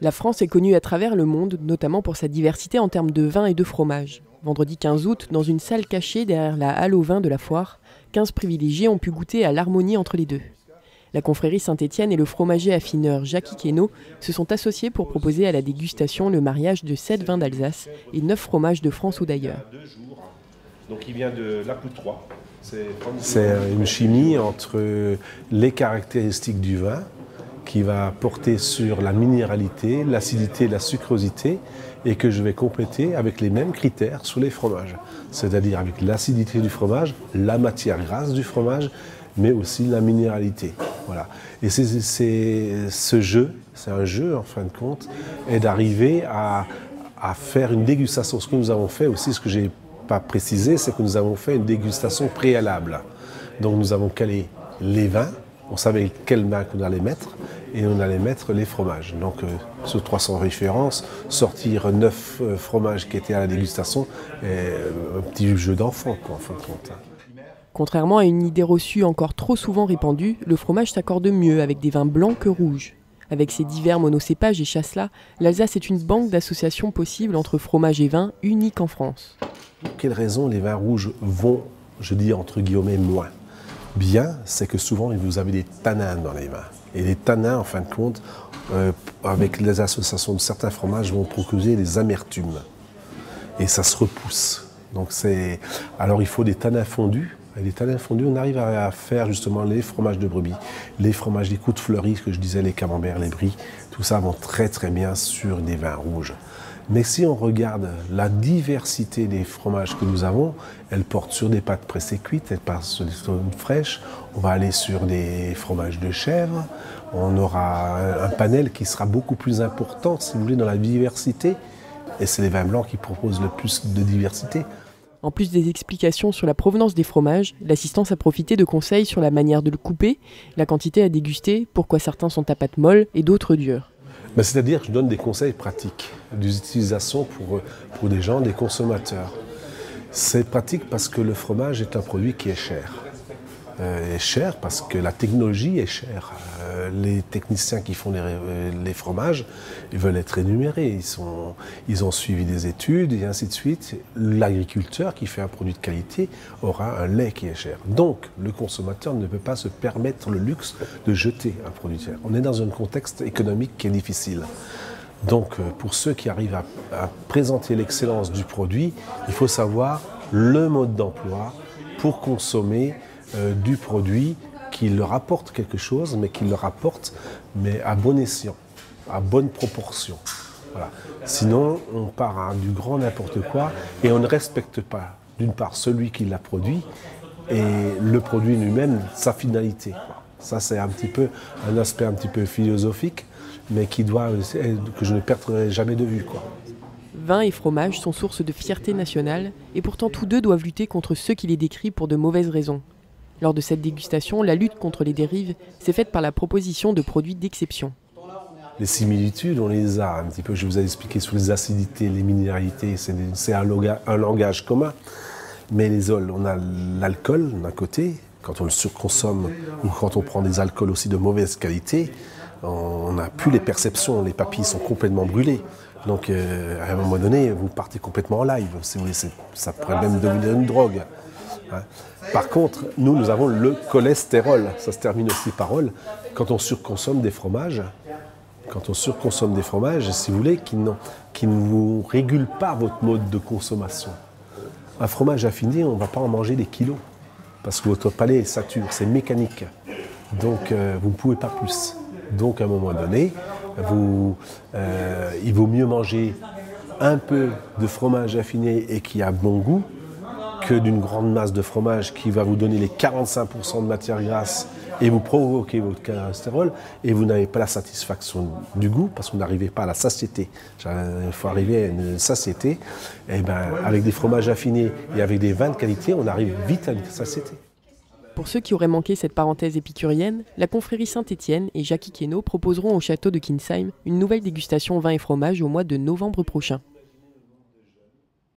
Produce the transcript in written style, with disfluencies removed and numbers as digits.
La France est connue à travers le monde, notamment pour sa diversité en termes de vins et de fromages. Vendredi 15 août, dans une salle cachée derrière la halle aux vins de la foire, 15 privilégiés ont pu goûter à l'harmonie entre les deux. La confrérie Saint-Étienne et le fromager affineur Jackie Quénaud se sont associés pour proposer à la dégustation le mariage de 7 vins d'Alsace et 9 fromages de France ou d'ailleurs. Donc il vient de la Poutroie. C'est une chimie entre les caractéristiques du vin qui va porter sur la minéralité, l'acidité, la sucrosité et que je vais compléter avec les mêmes critères sur les fromages. C'est-à-dire avec l'acidité du fromage, la matière grasse du fromage, mais aussi la minéralité. Voilà. Et ce jeu, c'est un jeu en fin de compte, est d'arriver à faire une dégustation. Ce que nous avons fait aussi, ce que je n'ai pas précisé, c'est que nous avons fait une dégustation préalable. Donc nous avons calé les vins, on savait quel vin qu'on allait mettre, et on allait mettre les fromages. Donc sur 300 références, sortir 9 fromages qui étaient à la dégustation, un petit jeu d'enfant, en fin de compte. Contrairement à une idée reçue encore trop souvent répandue, le fromage s'accorde mieux avec des vins blancs que rouges. Avec ses divers monocépages et chasselas, l'Alsace est une banque d'associations possibles entre fromage et vin, unique en France. Pour quelles raisons les vins rouges vont, je dis entre guillemets, moins bien, c'est que souvent vous avez des tanins dans les vins. Et les tanins, en fin de compte, avec les associations de certains fromages, vont procurer des amertumes. Et ça se repousse. Donc alors il faut des tanins fondus. Et les tanins fondus, on arrive à faire justement les fromages de brebis, les fromages des coups de fleuris, que je disais, les camemberts, les brie, tout ça vont très très bien sur des vins rouges. Mais si on regarde la diversité des fromages que nous avons, elle porte sur des pâtes pressées cuites, elle porte sur des sauces fraîches, on va aller sur des fromages de chèvre, on aura un panel qui sera beaucoup plus important, si vous voulez, dans la diversité, et c'est les vins blancs qui proposent le plus de diversité. En plus des explications sur la provenance des fromages, l'assistance a profité de conseils sur la manière de le couper, la quantité à déguster, pourquoi certains sont à pâte molle et d'autres dures. C'est-à-dire que je donne des conseils pratiques d'utilisation pour des gens, des consommateurs. C'est pratique parce que le fromage est un produit qui est cher. Est cher parce que la technologie est chère. Les techniciens qui font les fromages, ils veulent être rémunérés. Ils ont suivi des études et ainsi de suite. L'agriculteur qui fait un produit de qualité aura un lait qui est cher. Donc, le consommateur ne peut pas se permettre le luxe de jeter un produit cher. On est dans un contexte économique qui est difficile. Donc, pour ceux qui arrivent à présenter l'excellence du produit, il faut savoir le mode d'emploi pour consommer du produit qui leur apporte quelque chose, mais qui leur apporte à bon escient, à bonne proportion. Voilà. Sinon, on part à du grand n'importe quoi et on ne respecte pas, d'une part, celui qui l'a produit et le produit lui-même, sa finalité. Ça, c'est un aspect un petit peu philosophique, mais que je ne perdrai jamais de vue, quoi. Vin et fromage sont source de fierté nationale et pourtant tous deux doivent lutter contre ceux qui les décrient pour de mauvaises raisons. Lors de cette dégustation, la lutte contre les dérives s'est faite par la proposition de produits d'exception. Les similitudes, on les a un petit peu, je vous ai expliqué sur les acidités, les minéralités, c'est un langage commun. Mais on a l'alcool d'un côté, quand on le surconsomme ou quand on prend des alcools aussi de mauvaise qualité, on n'a plus les perceptions, les papilles sont complètement brûlées. Donc à un moment donné, vous partez complètement en live, si vous voulez, ça pourrait même devenir une drogue. Par contre, nous avons le cholestérol, ça se termine aussi par ol, quand on surconsomme des fromages, si vous voulez, qui ne vous régulent pas votre mode de consommation. Un fromage affiné, on ne va pas en manger des kilos, parce que votre palais sature, c'est mécanique. Donc vous ne pouvez pas plus. Donc à un moment donné, il vaut mieux manger un peu de fromage affiné et qui a bon goût, que d'une grande masse de fromage qui va vous donner les 45% de matière grasse et vous provoquer votre cholestérol et vous n'avez pas la satisfaction du goût parce que vous n'arrivez pas à la satiété. Il faut arriver à une satiété. Et avec des fromages affinés et avec des vins de qualité, on arrive vite à une satiété. Pour ceux qui auraient manqué cette parenthèse épicurienne, la confrérie Saint-Étienne et Jackie Quénaud proposeront au château de Kinsheim une nouvelle dégustation vin et fromage au mois de novembre prochain.